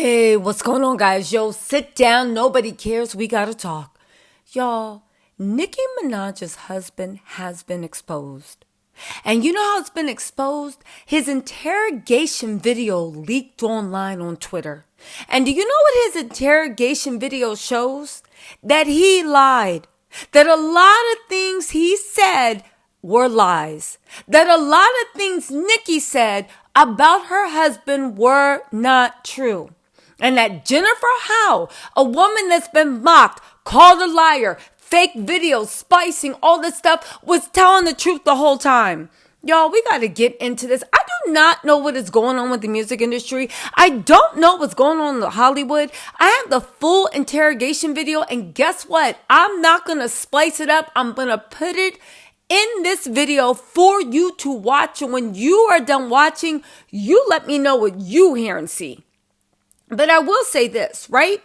Hey, what's going on, guys? Yo, sit down. Nobody cares. We gotta talk. Y'all, Nicki Minaj's husband has been exposed. And you know how it's been exposed? His interrogation video leaked online on Twitter. And do you know what his interrogation video shows? That he lied. That a lot of things he said were lies. That a lot of things Nikki said about her husband were not true. And that Jennifer Hough, a woman that's been mocked, called a liar, fake videos, spicing, all this stuff, was telling the truth the whole time. Y'all, we got to get into this. I do not know what is going on with the music industry. I don't know what's going on in Hollywood. I have the full interrogation video, and guess what? I'm not going to splice it up. I'm going to put it in this video for you to watch. And when you are done watching, you let me know what you hear and see. But I will say this, right?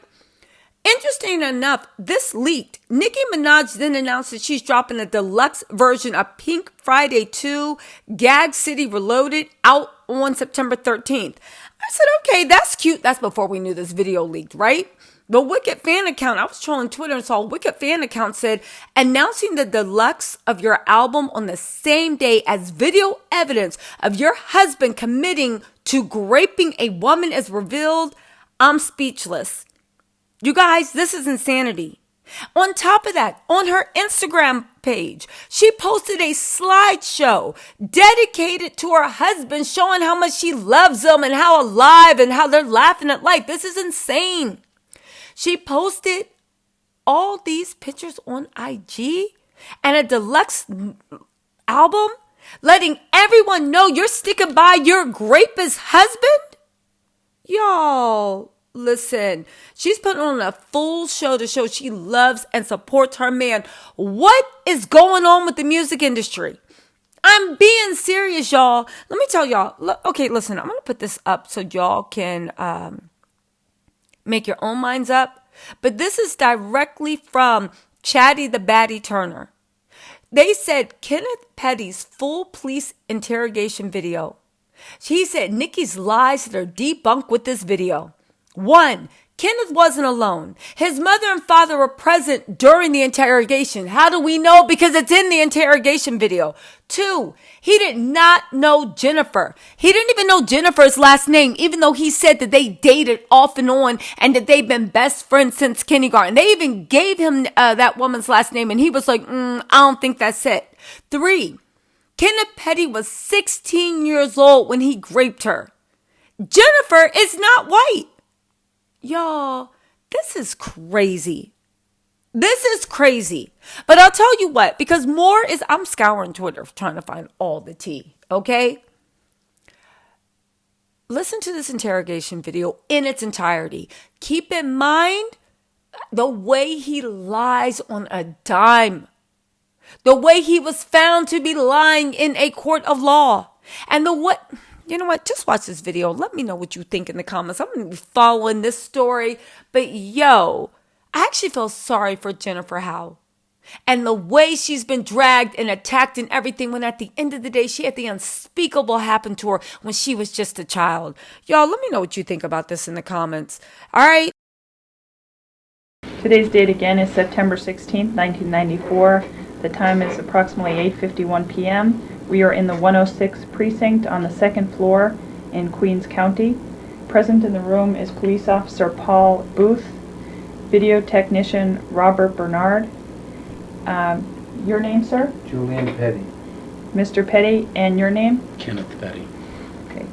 Interesting enough, this leaked. Nicki Minaj then announced that she's dropping a deluxe version of Pink Friday 2, Gag City Reloaded, out on September 13th. I said, okay, that's cute. That's before we knew this video leaked, right? The Wicked fan account, I was trolling Twitter and saw a Wicked fan account said, announcing the deluxe of your album on the same day as video evidence of your husband committing to raping a woman is revealed. I'm speechless. You guys, this is insanity. On top of that, on her Instagram page, she posted a slideshow dedicated to her husband, showing how much she loves him and how alive and how they're laughing at life. This is insane. She posted all these pictures on IG and a deluxe album, letting everyone know you're sticking by your rapist husband. Y'all, listen, she's putting on a full show to show she loves and supports her man. What is going on with the music industry? I'm being serious, y'all. Let me tell y'all. Okay, listen, I'm going to put this up so y'all can make your own minds up. But this is directly from Chatty the Batty Turner. They said Kenneth Petty's full police interrogation video. He said Nicki's lies that are debunked with this video. 1, Kenneth wasn't alone. His mother and father were present during the interrogation. How do we know? Because it's in the interrogation video. 2, he did not know Jennifer. He didn't even know Jennifer's last name, even though he said that they dated off and on and that they've been best friends since kindergarten. They even gave him that woman's last name, and he was like, I don't think that's it. 3, Kenneth Petty was 16 years old when he raped her. Jennifer is not white. Y'all, this is crazy. This is crazy. But I'll tell you what, because I'm scouring Twitter trying to find all the tea, okay? Listen to this interrogation video in its entirety. Keep in mind the way he lies on a dime. The way he was found to be lying in a court of law. And you know what? Just watch this video. Let me know what you think in the comments. I'm going to be following this story. But yo, I actually feel sorry for Jennifer Hough. And the way she's been dragged and attacked and everything, when at the end of the day, she had the unspeakable happen to her when she was just a child. Y'all, let me know what you think about this in the comments. All right. Today's date again is September 16th, 1994. The time is approximately 8:51 p.m. We are in the 106 precinct on the second floor in Queens County. Present in the room is Police Officer Paul Booth, Video Technician Robert Bernard. Your name, sir? Julian Petty. Mr. Petty, and your name? Kenneth Petty. Okay.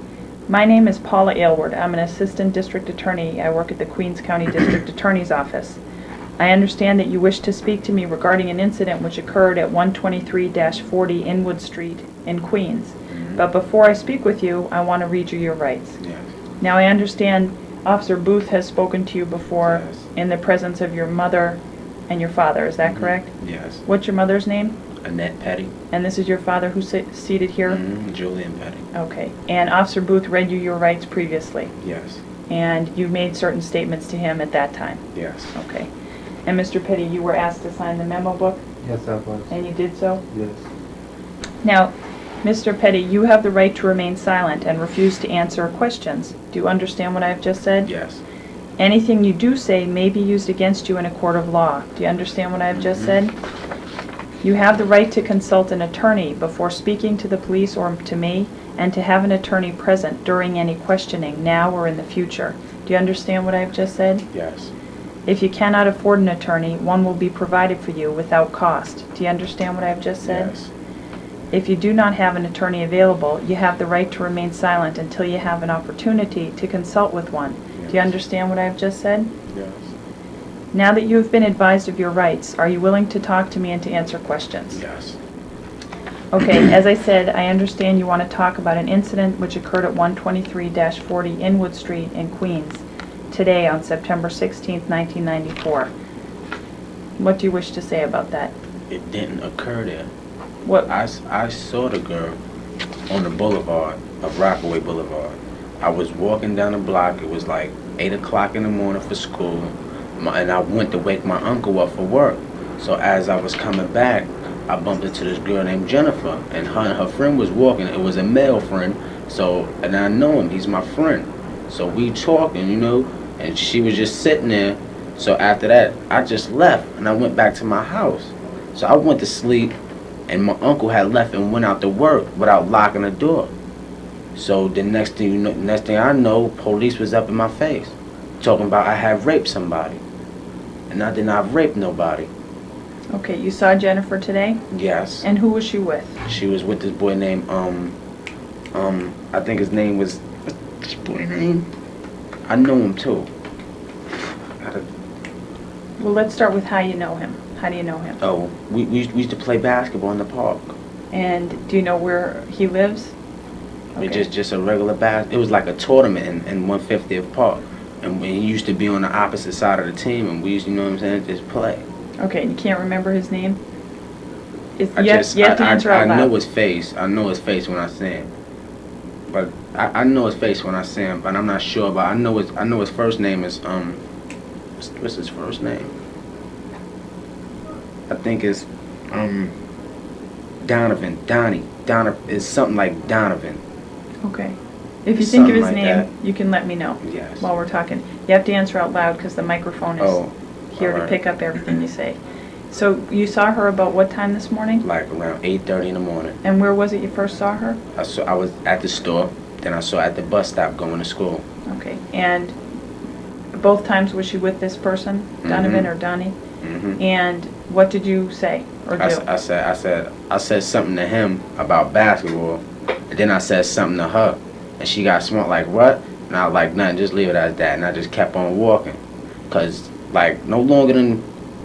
My name is Paula Aylward. I'm an Assistant District Attorney. I work at the Queens County District Attorney's Office. I understand that you wish to speak to me regarding an incident which occurred at 123-40 Inwood Street in Queens. But before I speak with you, I want to read you your rights. Yes. Now, I understand Officer Booth has spoken to you before Yes. in the presence of your mother and your father. Is that correct? Yes. What's your mother's name? Annette Petty. And this is your father who's seated here? Julian Petty. Okay. And Officer Booth read you your rights previously? Yes. And you made certain statements to him at that time? Yes. Okay. And Mr. Petty, you were asked to sign the memo book? Yes, I was. And you did so? Yes. Now, Mr. Petty, you have the right to remain silent and refuse to answer questions. Do you understand what I have just said? Yes. Anything you do say may be used against you in a court of law. Do you understand what I've just said? You have the right to consult an attorney before speaking to the police or to me, and to have an attorney present during any questioning, now or in the future. Do you understand what I've just said? Yes. If you cannot afford an attorney, one will be provided for you without cost. Do you understand what I've just said? Yes. If you do not have an attorney available, you have the right to remain silent until you have an opportunity to consult with one. Yes. Do you understand what I've just said? Yes. Now that you have been advised of your rights, are you willing to talk to me and to answer questions? Yes. Okay, as I said, I understand you want to talk about an incident which occurred at 123-40 Inwood Street in Queens today on September 16th, 1994. What do you wish to say about that? It didn't occur there. What? I saw the girl on the boulevard of Rockaway Boulevard. I was walking down the block. It was like 8 o'clock in the morning for school. And I went to wake my uncle up for work. So as I was coming back, I bumped into this girl named Jennifer, and her friend was walking. It was a male friend, and I know him. He's my friend. So we talking, and she was just sitting there. So after that, I just left, and I went back to my house. So I went to sleep, and my uncle had left and went out to work without locking the door. So the next thing I know, police was up in my face, talking about I had raped somebody, and I did not rape nobody. Okay, you saw Jennifer today? Yes. And who was she with? She was with this boy named I think his name was, what's this boy name? I know him too. Well, let's start with how you know him. How do you know him? Oh, we used to play basketball in the park. And do you know where he lives? It just a regular it was like a tournament in 150th Park, and he used to be on the opposite side of the team, and we used to, just play. Okay, and you can't remember his name? You I have to answer out loud. know his face. I know his face when I see him. But I know his face when I see him, but I'm not sure about. I know his first name is what's his first name? I think it's Donovan. Donovan is something like Donovan. Okay. If you think of his Something like name, that. you can let me know Yes. while we're talking. You have to answer out loud because the microphone is here to alright. pick up everything you say. So you saw her about what time this morning? Like around 8:30 in the morning. And where was it you first saw her? I was at the store, then I saw her at the bus stop going to school. Okay. And both times was she with this person, Donovan or Donnie? Mm-hmm. And what did you say or do? I said something to him about basketball, and then I said something to her, and she got smart like, what? And I was like, nothing, just leave it as that, and I just kept on walking. Cause like no longer than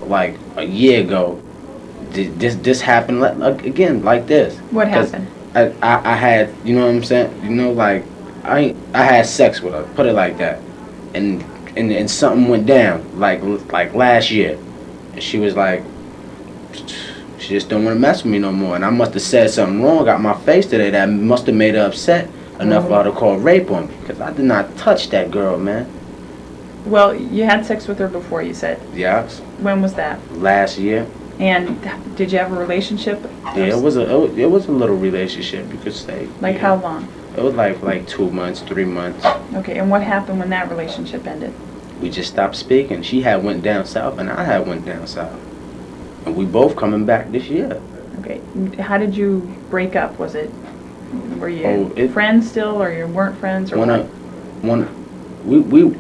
like a year ago, this happened again like this. What happened? I had, you know what I'm saying? Like I had sex with her, put it like that, and something went down like last year, and she was like, she just don't want to mess with me no more, and I must have said something wrong, got my face today that must have made her upset enough for her to call rape on me, because I did not touch that girl, man. Well, you had sex with her before, you said. Yes. When was that? Last year. And did you have a relationship? Yeah, it was a little relationship, you could say. Like yeah. how long? It was like 2 months, 3 months. Okay, and what happened when that relationship ended? We just stopped speaking. She had went down south, and I had went down south, and we both coming back this year. Okay, how did you break up? Were you friends still, or you weren't friends, or what?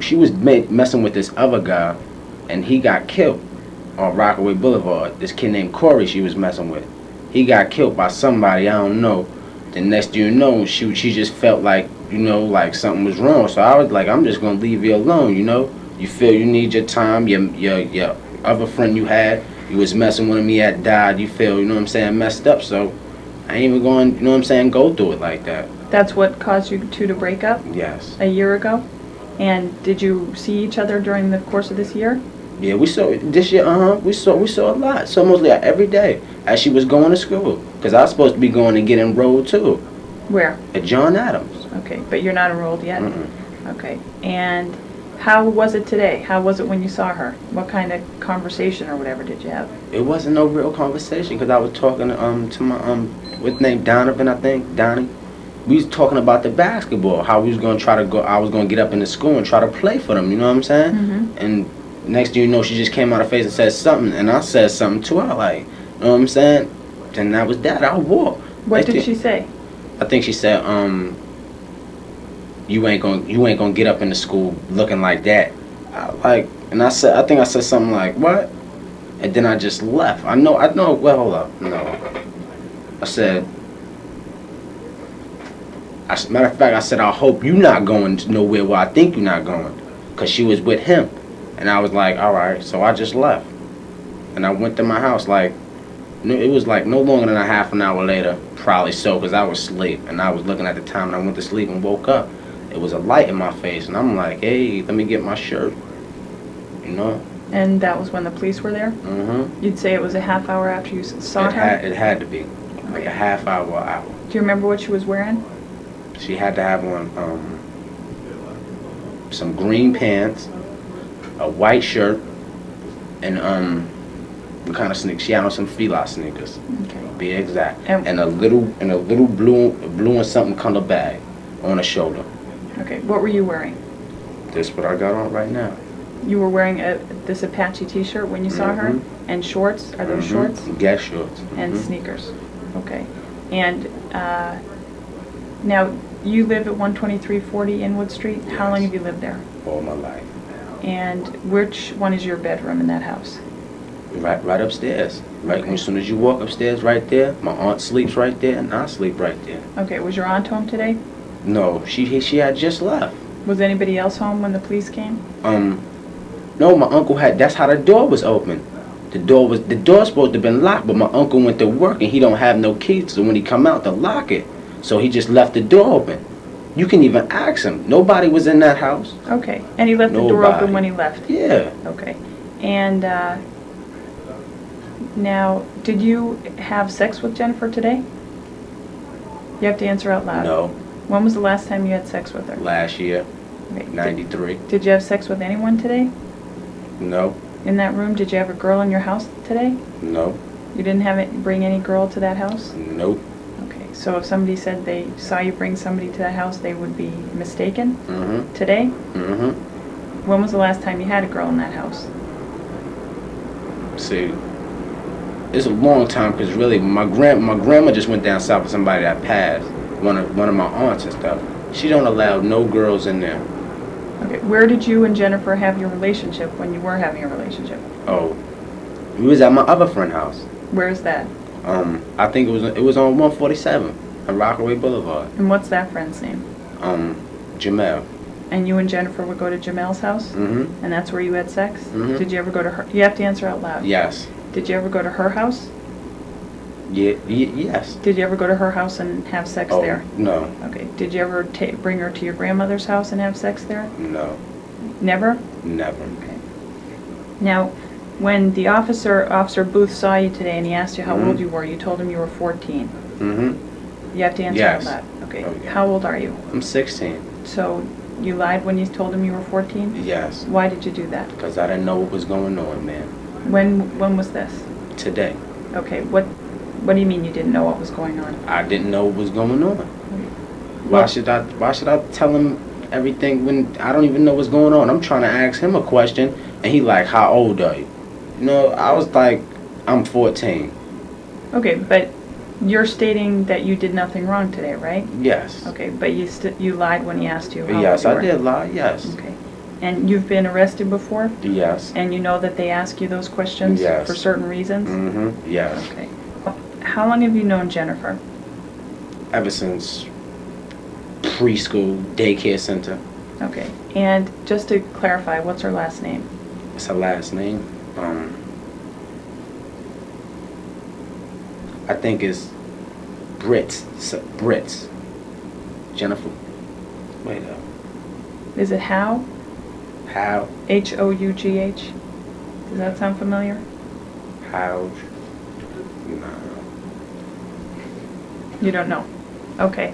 She was messing with this other guy, and he got killed on Rockaway Boulevard. This kid named Corey she was messing with. He got killed by somebody, I don't know. The next thing you know, she just felt like, like something was wrong. So I was like, I'm just gonna leave you alone, You feel you need your time, your other friend you had, you was messing with him, he had died, you feel, messed up, so I ain't even going, go through it like that. That's what caused you two to break up? Yes. A year ago? And did you see each other during the course of this year? Yeah, we saw this year. We saw a lot. So mostly every day as she was going to school, because I was supposed to be going and get enrolled too. Where? At John Adams. Okay, but you're not enrolled yet. Mm-mm. Okay, and how was it today? How was it when you saw her? What kind of conversation or whatever did you have? It wasn't no real conversation because I was talking to my what's name Donovan, I think Donnie, we was talking about the basketball, how we was gonna try to go. I was gonna get up in the school and try to play for them. You know what I'm saying? And next thing you know, she just came out her face and said something, and I said something to her, like, you know what I'm saying? And that was that. I walked. What did she say? I think she said, you ain't gonna get up in the school looking like that. I think I said something like, what? And then I just left. I know, well, hold up, no. I said, matter of fact, I said, I hope you not going nowhere where I think you're not going. Because she was with him. And I was like, all right, so I just left. And I went to my house, like, it was like no longer than a half an hour later, probably so, because I was asleep. And I was looking at the time, and I went to sleep and woke up. It was a light in my face, and I'm like, hey, let me get my shirt. You know? And that was when the police were there? You'd say it was a half hour after you saw her? It had to be. Like a half hour. Do you remember what she was wearing? She had to have on some green pants, a white shirt, and what kind of sneakers? She had on some Fila sneakers. Okay. To be exact. And a little blue and something color bag on her shoulder. Okay. What were you wearing? This what I got on right now. You were wearing this Apache t-shirt when you saw her? And shorts? Are those shorts? Guess shorts. And sneakers. Okay. And now you live at 12340 Inwood Street. Yes. How long have you lived there? All my life. And which one is your bedroom in that house? Right upstairs. Right as soon as you walk upstairs, right there. My aunt sleeps right there, and I sleep right there. Okay. Was your aunt home today? No, she had just left. Was anybody else home when the police came? No, my uncle had. That's how the door was open. The door supposed to have been locked, but my uncle went to work and he don't have no keys. So when he come out to lock it, so he just left the door open. You can even ask him. Nobody was in that house. Okay, and he left the door open when he left. Yeah. Okay, and now, did you have sex with Jennifer today? You have to answer out loud. No. When was the last time you had sex with her? Last year. Okay. 93. Did you have sex with anyone today? No. In that room, did you have a girl in your house today? No. You didn't bring any girl to that house? Nope. Okay, so if somebody said they saw you bring somebody to that house, they would be mistaken? Mm-hmm. Today? Mm-hmm. When was the last time you had a girl in that house? See, it's a long time because really my grandma just went down south with somebody that passed. One of my aunts and stuff. She don't allow no girls in there. Okay, where did you and Jennifer have your relationship when you were having a relationship? Oh, we was at my other friend's house. Where is that? I think it was on 147 on Rockaway Boulevard. And what's that friend's name? Jamel. And you and Jennifer would go to Jamel's house? Mm-hmm. And that's where you had sex? Mm-hmm. Did you ever go to her? You have to answer out loud. Yes. Did you ever go to her house? Yeah. Yes. Did you ever go to her house and have sex Oh, there? no. Okay. Did you ever bring her to your grandmother's house and have sex there? No. Never? Never. Okay. Now, when the Officer Booth saw you today and he asked you how old you were, you told him you were 14. Mm-hmm. You have to answer Yes. that. Okay. Oh, yeah. How old are you? I'm 16. So you lied when you told him you were 14? Yes. Why did you do that? Because I didn't know what was going on, man. When was this? Today. Okay. What do you mean you didn't know what was going on? I didn't know what was going on. Why should I tell him everything when I don't even know what's going on? I'm trying to ask him a question and he like, how old are you? You know, I was like, I'm 14. Okay, but you're stating that you did nothing wrong today, right? Yes. Okay, but you lied when he asked you how Yes, old you I were. did lie, yes. Okay. And you've been arrested before? Yes. And you know that they ask you those questions Yes. for certain reasons? Mm-hmm. Yes. Okay. How long have you known Jennifer? Ever since preschool, daycare center. Okay. And just to clarify, what's her last name? It's her last name. I think it's Brits. Brits. Jennifer. Wait up. Is it Hough? How? H-O-U-G-H? Does that sound familiar? How? No. You don't know? Okay.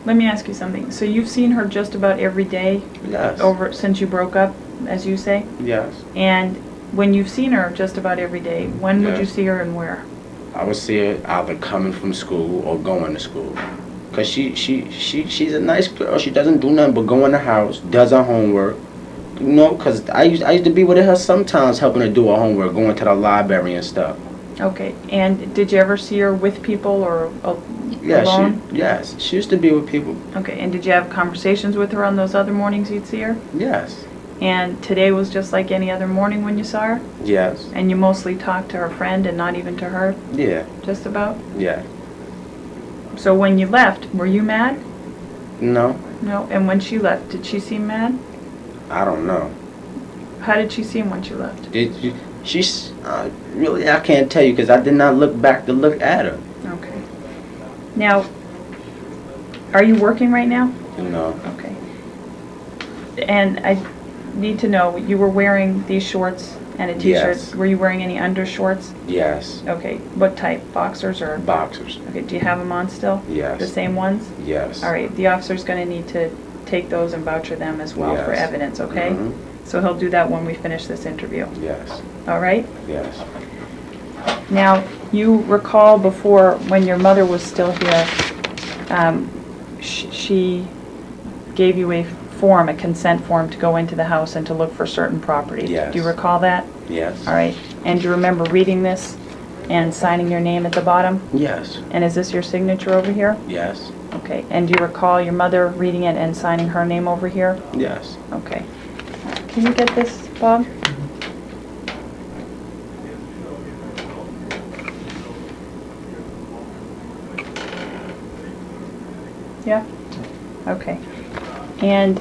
Let me ask you something. So you've seen her just about every day Yes. since you broke up, as you say? Yes. And when you've seen her just about every day, when would you Yes. see her and where? I would see her either coming from school or going to school. Cause she's a nice girl. She doesn't do nothing but go in the house, does her homework. You know, cause I used to be with her sometimes, helping her do her homework, going to the library and stuff. Okay, and did you ever see her with people or alone? Yes, she used to be with people. Okay, and did you have conversations with her on those other mornings you'd see her? Yes. And today was just like any other morning when you saw her? Yes. And you mostly talked to her friend and not even to her? Yeah. Just about? Yeah. So when you left, were you mad? No. No. And when she left, did she seem mad? I don't know. How did she seem when she left? She's really, I can't tell you because I did not look back to look at her. Okay. Now, are you working right now? No. Okay. And I need to know, you were wearing these shorts and a t-shirt. Yes. Were you wearing any undershorts? Yes. Okay. What type? Boxers or? Boxers. Okay. Do you have them on still? Yes. The same ones? Yes. All right. The officer's going to need to take those and voucher them as well for Yes. evidence, okay? Mhm. So he'll do that when we finish this interview. Yes. All right? Yes. Now, you recall before, when your mother was still here, she gave you a form, a consent form, to go into the house and to look for certain property. Yes. Do you recall that? Yes. All right. And do you remember reading this and signing your name at the bottom? Yes. And is this your signature over here? Yes. Okay. And do you recall your mother reading it and signing her name over here? Yes. Okay. Can you get this, Bob? Yeah? Okay. And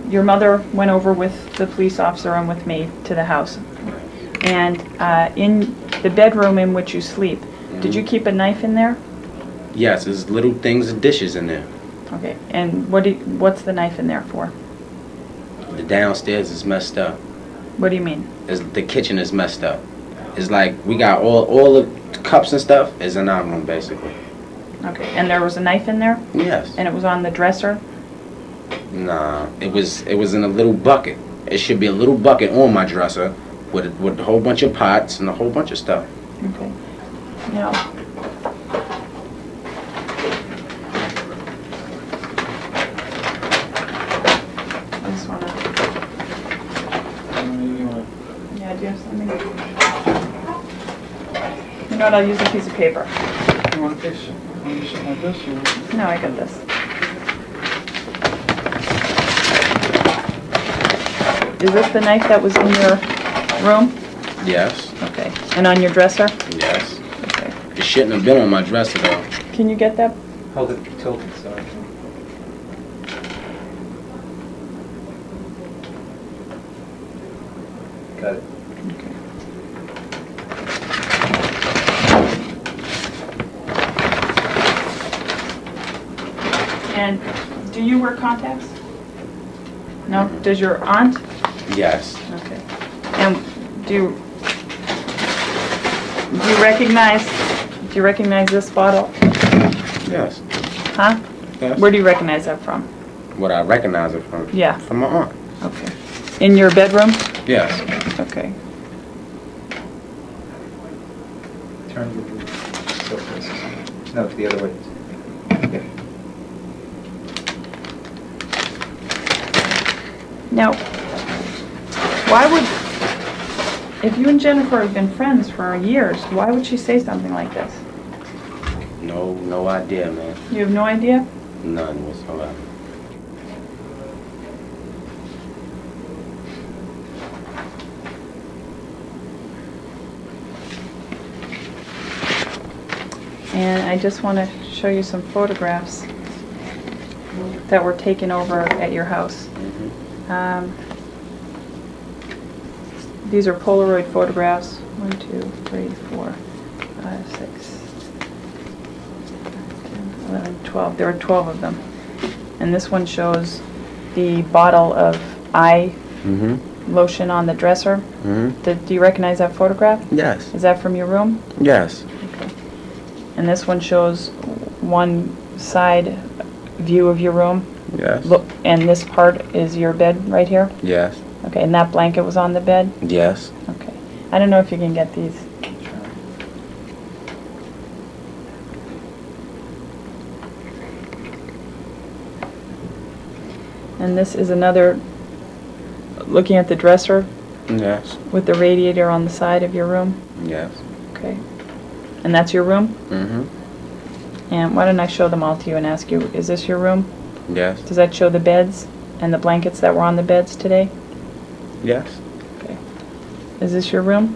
your mother went over with the police officer and with me to the house. And in the bedroom in which you sleep, did you keep a knife in there? Yes, there's little things and dishes in there. Okay. And what's the knife in there for? The downstairs is messed up. What do you mean? The kitchen is messed up. It's like we got all the cups and stuff is in our room basically. Okay. And there was a knife in there? Yes. And it was on the dresser? Nah, it was in a little bucket. It should be a little bucket on my dresser with a whole bunch of pots and a whole bunch of stuff. Okay. Now, I just want to... Yeah, do you have something? You know what, I'll use a piece of paper. You want to fish like this? Or? No, I got this. Is this the knife that was in your room? Yes. Okay. And on your dresser? Yes. Okay. It shouldn't have been on my dresser though. Can you get that? Hold it tilted, sorry. Got it. Okay. And do you wear contacts? No? Does your aunt? Yes. Okay. And do you recognize this bottle? Yes. Huh? Yes. Where do you recognize that from? What I recognize it from? Yeah. From my aunt. Okay. In your bedroom? Yes. Okay. Turn your so this. No, the other way. Okay. Now, why would, if you and Jennifer have been friends for years, why would she say something like this? No idea, man. You have no idea? None whatsoever. And I just want to show you some photographs that were taken over at your house. These are Polaroid photographs. 1, 2, 3, 4, 5, 6, 10, 11, 12. There are 12 of them. And this one shows the bottle of eye lotion on the dresser. Do you recognize that photograph? Yes. Is that from your room? Yes. Okay. And this one shows one side view of your room. Yes. Look, and this part is your bed right here? Yes. Okay, and that blanket was on the bed? Yes. Okay. I don't know if you can get these. And this is another, looking at the dresser Yes. with the radiator on the side of your room. Yes. Okay. And that's your room? Mm-hmm. And why don't I show them all to you and ask you, is this your room? Yes. Does that show the beds and the blankets that were on the beds today? Yes. Okay. Is this your room?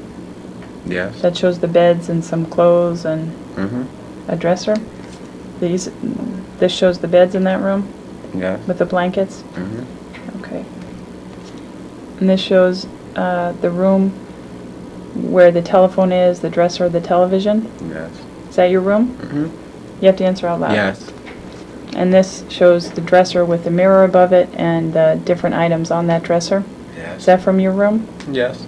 Yes. That shows the beds and some clothes and Mm-hmm. a dresser? This shows the beds in that room Yes. with the blankets? Mm-hmm. Okay. And this shows the room where the telephone is, the dresser, the television? Yes. Is that your room? Mm-hmm. You have to answer out loud. Yes. And this shows the dresser with the mirror above it and the different items on that dresser? Yes. Is that from your room? Yes.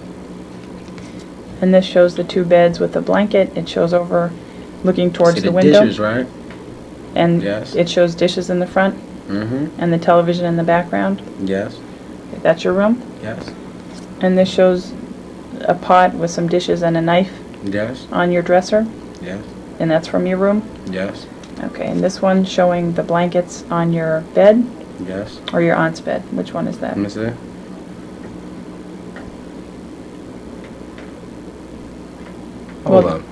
And this shows the two beds with the blanket. It shows over looking towards See the the window. dishes, right? And Yes. it shows dishes in the front Mm-hmm. and the television in the background. Yes. That's your room? Yes. And this shows a pot with some dishes and a knife Yes. on your dresser. Yes. And that's from your room? Yes. Okay, and this one showing the blankets on your bed Yes. or your aunt's bed? Which one is that? Let me see. Hold Well, on.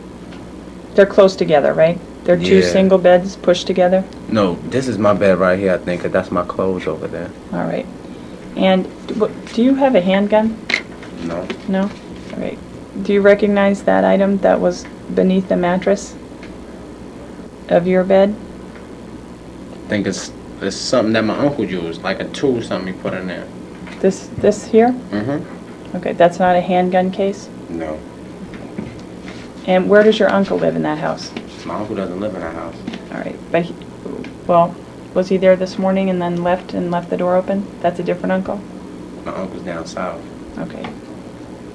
They're close together, right? They're two Yeah. single beds pushed together? No, this is my bed right here, I think, 'cause that's my clothes over there. All right. And do you have a handgun? No. No? All right. Do you recognize that item that was beneath the mattress of your bed? I think it's something that my uncle used, like a tool, something he put in there. This here? Mm-hmm. Okay, that's not a handgun case? No. And where does your uncle live in that house? My uncle doesn't live in that house. All right, but well, was he there this morning and then left the door open? That's a different uncle? My uncle's down south. Okay.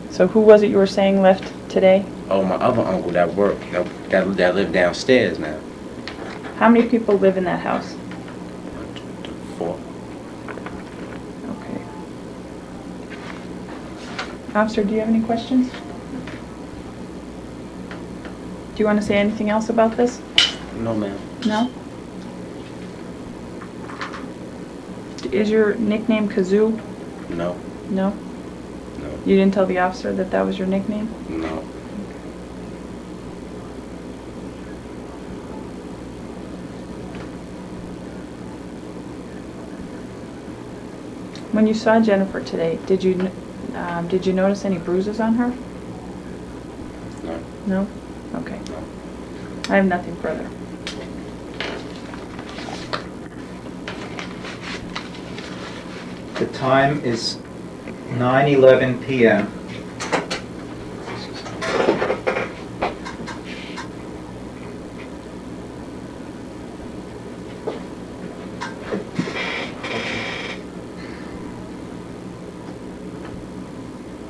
So who was it you were saying left today? Oh, my other uncle that worked, that lived downstairs now. How many people live in that house? 1, 2, 3, 4. Okay. Officer, do you have any questions? Do you want to say anything else about this? No, ma'am. No? Is your nickname Kazoo? No. No? No. You didn't tell the officer that that was your nickname? No. When you saw Jennifer today, did you notice any bruises on her? No. No? Okay. No. I have nothing further. The time is 9:11 p.m.